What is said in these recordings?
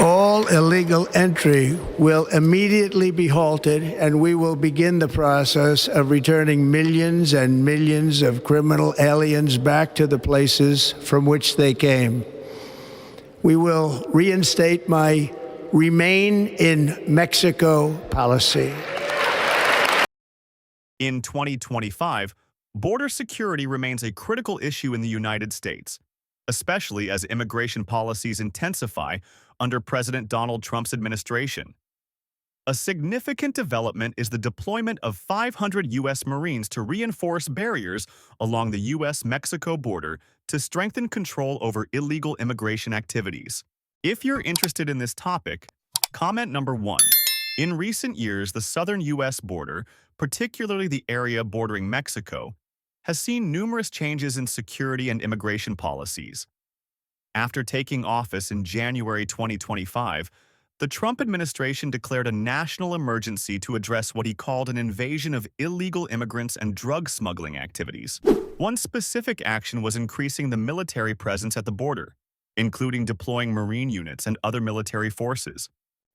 All illegal entry will immediately be halted, and we will begin the process of returning millions and millions of criminal aliens back to the places from which they came. We will reinstate my Remain in Mexico policy. In 2025, border security remains a critical issue in the United States, especially as immigration policies intensify under President Donald Trump's administration. A significant development is the deployment of 500 U.S. Marines to reinforce barriers along the U.S.-Mexico border to strengthen control over illegal immigration activities. If you're interested in this topic, comment number 1. In recent years, the southern U.S. border, particularly the area bordering Mexico, has seen numerous changes in security and immigration policies. After taking office in January 2025, the Trump administration declared a national emergency to address what he called an invasion of illegal immigrants and drug smuggling activities. One specific action was increasing the military presence at the border, including deploying Marine units and other military forces.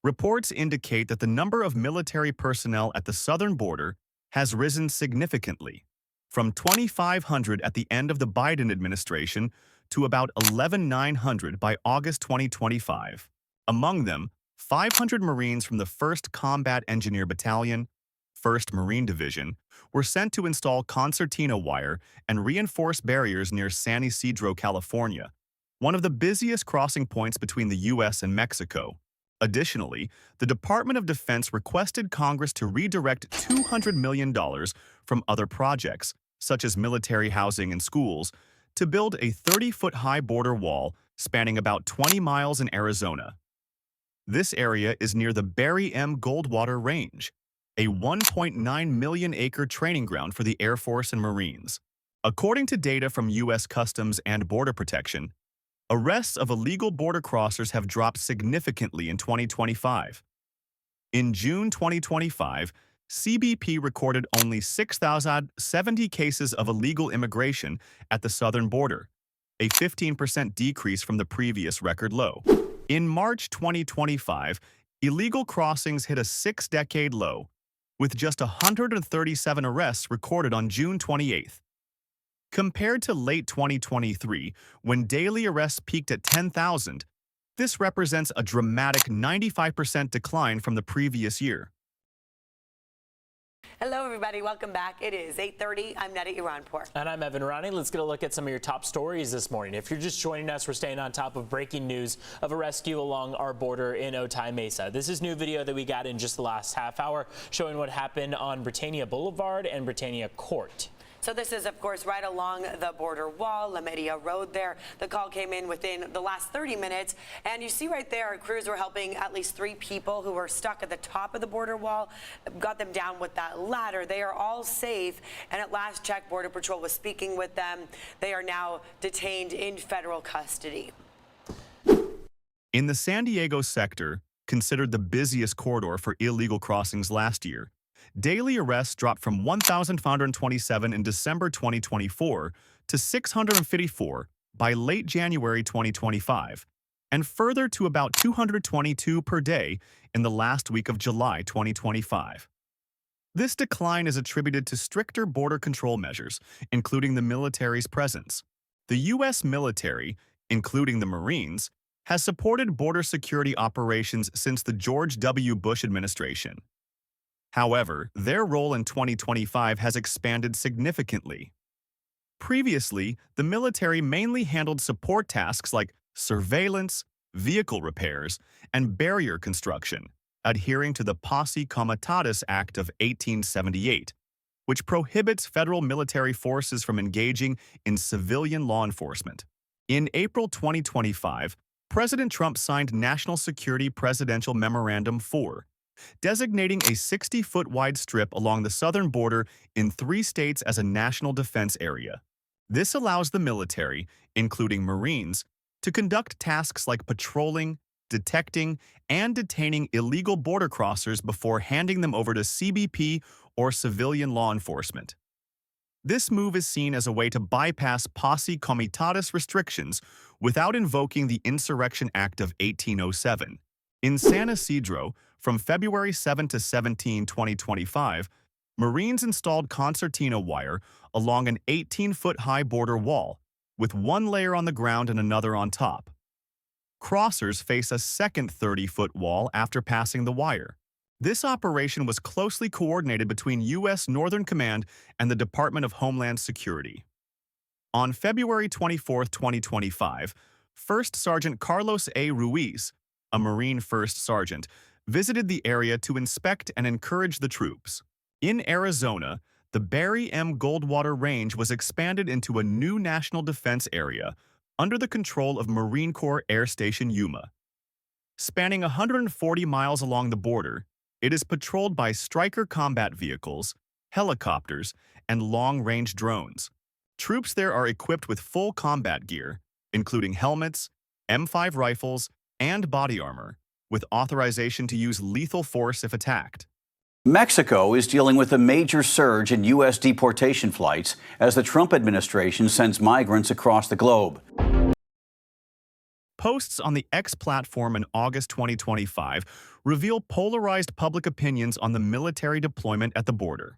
Reports indicate that the number of military personnel at the southern border has risen significantly, from 2,500 at the end of the Biden administration to about 11,900 by August 2025. Among them, 500 Marines from the 1st Combat Engineer Battalion, 1st Marine Division, were sent to install concertina wire and reinforce barriers near San Ysidro, California, one of the busiest crossing points between the U.S. and Mexico. Additionally, the Department of Defense requested Congress to redirect $200 million from other projects, such as military housing and schools, to build a 30-foot-high border wall spanning about 20 miles in Arizona. This area is near the Barry M. Goldwater Range, a 1.9 million-acre training ground for the Air Force and Marines. According to data from U.S. Customs and Border Protection, arrests of illegal border crossers have dropped significantly in 2025. In June 2025, CBP recorded only 6,070 cases of illegal immigration at the southern border, a 15% decrease from the previous record low. In March 2025, illegal crossings hit a 6-decade low, with just 137 arrests recorded on June 28th. Compared to late 2023, when daily arrests peaked at 10,000, this represents a dramatic 95% decline from the previous year. Hello, everybody. Welcome back. It is 8:30. I'm Neda Iranpour. And I'm Evan Rani. Let's get a look at some of your top stories this morning. If you're just joining us, we're staying on top of breaking news of a rescue along our border in Otay Mesa. This is new video that we got in just the last half hour showing what happened on Britannia Boulevard and Britannia Court. So this is, of course, right along the border wall, La Media Road there. The call came in within the last 30 minutes. And you see right there, our crews were helping at least 3 people who were stuck at the top of the border wall, got them down with that ladder. They are all safe. And at last check, Border Patrol was speaking with them. They are now detained in federal custody. In the San Diego sector, considered the busiest corridor for illegal crossings last year, daily arrests dropped from 1,527 in December 2024 to 654 by late January 2025, and further to about 222 per day in the last week of July 2025. This decline is attributed to stricter border control measures, including the military's presence. The U.S. military, including the Marines, has supported border security operations since the George W. Bush administration. However, their role in 2025 has expanded significantly. Previously, the military mainly handled support tasks like surveillance, vehicle repairs, and barrier construction, adhering to the Posse Comitatus Act of 1878, which prohibits federal military forces from engaging in civilian law enforcement. In April 2025, President Trump signed National Security Presidential Memorandum 4, designating a 60-foot-wide strip along the southern border in 3 states as a national defense area. This allows the military, including Marines, to conduct tasks like patrolling, detecting, and detaining illegal border crossers before handing them over to CBP or civilian law enforcement. This move is seen as a way to bypass Posse Comitatus restrictions without invoking the Insurrection Act of 1807, In San Isidro, from February 7 to 17, 2025, Marines installed concertina wire along an 18-foot-high border wall, with one layer on the ground and another on top. Crossers face a second 30-foot wall after passing the wire. This operation was closely coordinated between U.S. Northern Command and the Department of Homeland Security. On February 24, 2025, First Sergeant Carlos A. Ruiz, a Marine First Sergeant, visited the area to inspect and encourage the troops. In Arizona, the Barry M. Goldwater Range was expanded into a new national defense area under the control of Marine Corps Air Station Yuma. Spanning 140 miles along the border, it is patrolled by Stryker combat vehicles, helicopters, and long-range drones. Troops there are equipped with full combat gear, including helmets, M5 rifles, and body armor, with authorization to use lethal force if attacked. Mexico is dealing with a major surge in U.S. deportation flights as the Trump administration sends migrants across the globe. Posts on the X platform in August 2025 reveal polarized public opinions on the military deployment at the border.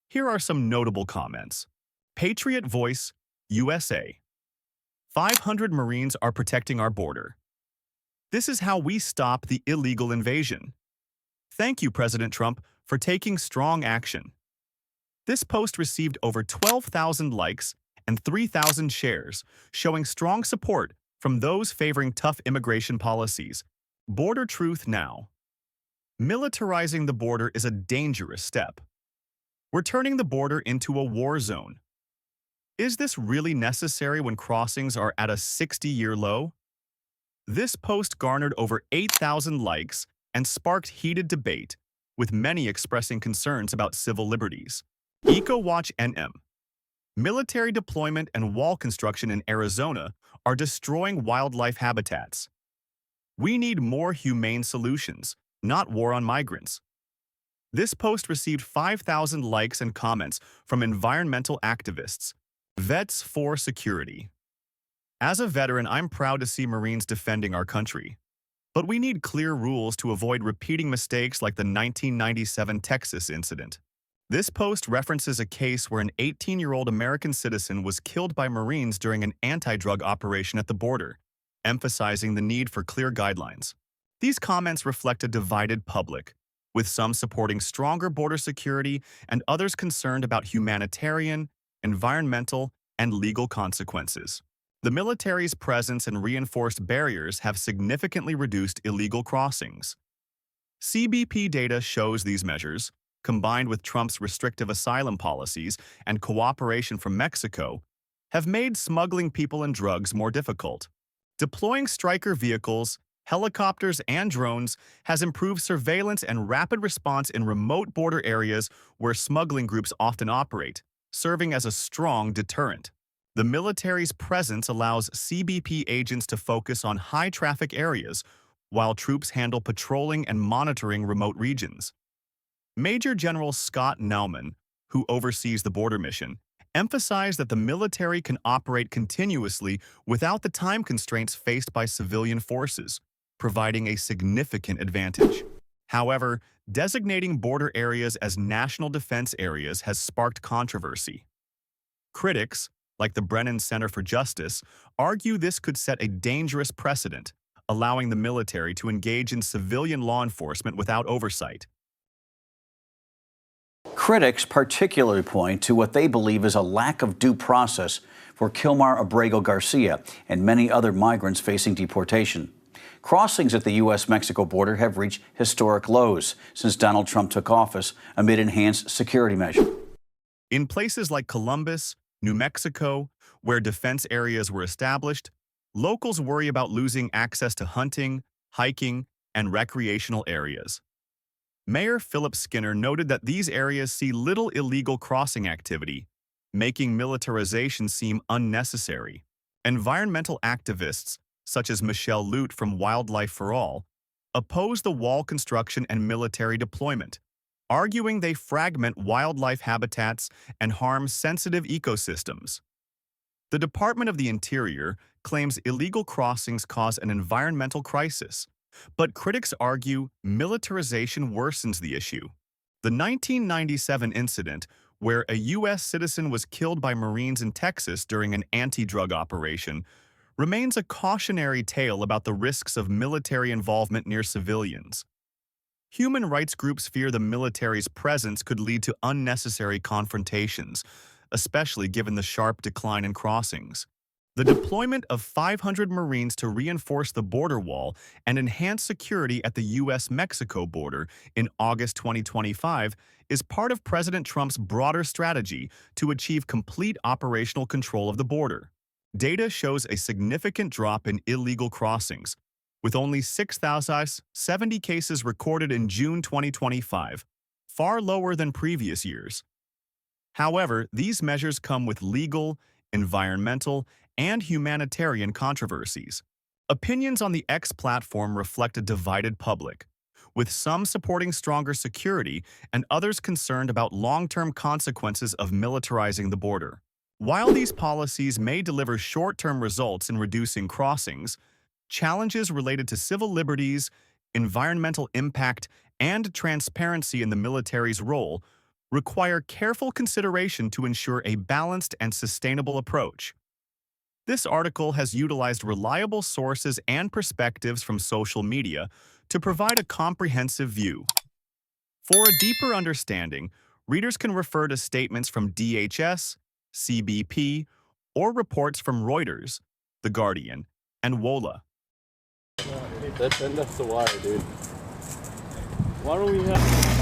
Here are some notable comments. Patriot Voice, USA. 500 Marines are protecting our border. This is how we stop the illegal invasion. Thank you, President Trump, for taking strong action. This post received over 12,000 likes and 3,000 shares, showing strong support from those favoring tough immigration policies. Border Truth Now. Militarizing the border is a dangerous step. We're turning the border into a war zone. Is this really necessary when crossings are at a 60-year low? This post garnered over 8,000 likes and sparked heated debate, with many expressing concerns about civil liberties. EcoWatch NM. Military deployment and wall construction in Arizona are destroying wildlife habitats. We need more humane solutions, not war on migrants. This post received 5,000 likes and comments from environmental activists. Vets for Security. As a veteran, I'm proud to see Marines defending our country. But we need clear rules to avoid repeating mistakes like the 1997 Texas incident. This post references a case where an 18-year-old American citizen was killed by Marines during an anti-drug operation at the border, emphasizing the need for clear guidelines. These comments reflect a divided public, with some supporting stronger border security and others concerned about humanitarian, environmental, and legal consequences. The military's presence and reinforced barriers have significantly reduced illegal crossings. CBP data shows these measures, combined with Trump's restrictive asylum policies and cooperation from Mexico, have made smuggling people and drugs more difficult. Deploying Stryker vehicles, helicopters, and drones has improved surveillance and rapid response in remote border areas where smuggling groups often operate, serving as a strong deterrent. The military's presence allows CBP agents to focus on high-traffic areas, while troops handle patrolling and monitoring remote regions. Major General Scott Nauman, who oversees the border mission, emphasized that the military can operate continuously without the time constraints faced by civilian forces, providing a significant advantage. However, designating border areas as national defense areas has sparked controversy. Critics, like the Brennan Center for Justice, argue this could set a dangerous precedent, allowing the military to engage in civilian law enforcement without oversight. Critics particularly point to what they believe is a lack of due process for Kilmar Abrego Garcia and many other migrants facing deportation. Crossings at the U.S.-Mexico border have reached historic lows since Donald Trump took office amid enhanced security measures. In places like Columbus, New Mexico, where defense areas were established, locals worry about losing access to hunting, hiking, and recreational areas. Mayor Philip Skinner noted that these areas see little illegal crossing activity, making militarization seem unnecessary. Environmental activists, such as Michelle Lute from Wildlife for All, oppose the wall construction and military deployment, arguing they fragment wildlife habitats and harm sensitive ecosystems. The Department of the Interior claims illegal crossings cause an environmental crisis, But critics argue militarization worsens the issue. The 1997 incident, where a U.S. citizen was killed by Marines in Texas during an anti-drug operation, remains a cautionary tale about the risks of military involvement near civilians. Human rights groups fear the military's presence could lead to unnecessary confrontations, especially given the sharp decline in crossings. The deployment of 500 Marines to reinforce the border wall and enhance security at the U.S.-Mexico border in August 2025 is part of President Trump's broader strategy to achieve complete operational control of the border. Data shows a significant drop in illegal crossings, with only 6,070 cases recorded in June 2025, far lower than previous years. However, these measures come with legal, environmental, and humanitarian controversies. Opinions on the X platform reflect a divided public, with some supporting stronger security and others concerned about long-term consequences of militarizing the border. While these policies may deliver short-term results in reducing crossings, challenges related to civil liberties, environmental impact, and transparency in the military's role require careful consideration to ensure a balanced and sustainable approach. This article has utilized reliable sources and perspectives from social media to provide a comprehensive view. For a deeper understanding, readers can refer to statements from DHS, CBP, or reports from Reuters, The Guardian, and WOLA. That's the wire, dude. Why don't we have...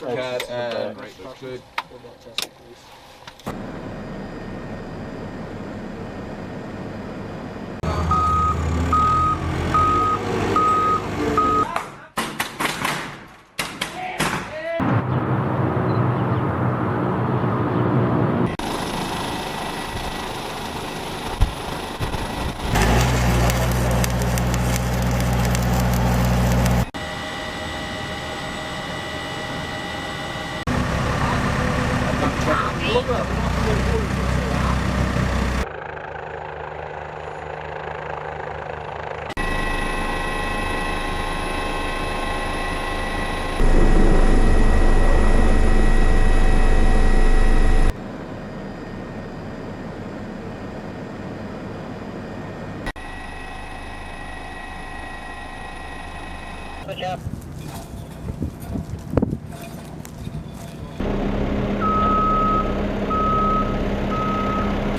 Cat and good.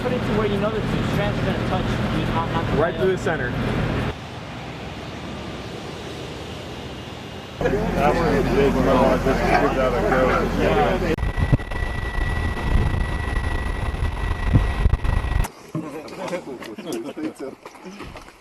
Put it to where you know the two strands are gonna touch. Not Right through the center. That one is big, bro. Just give that a go. Yeah.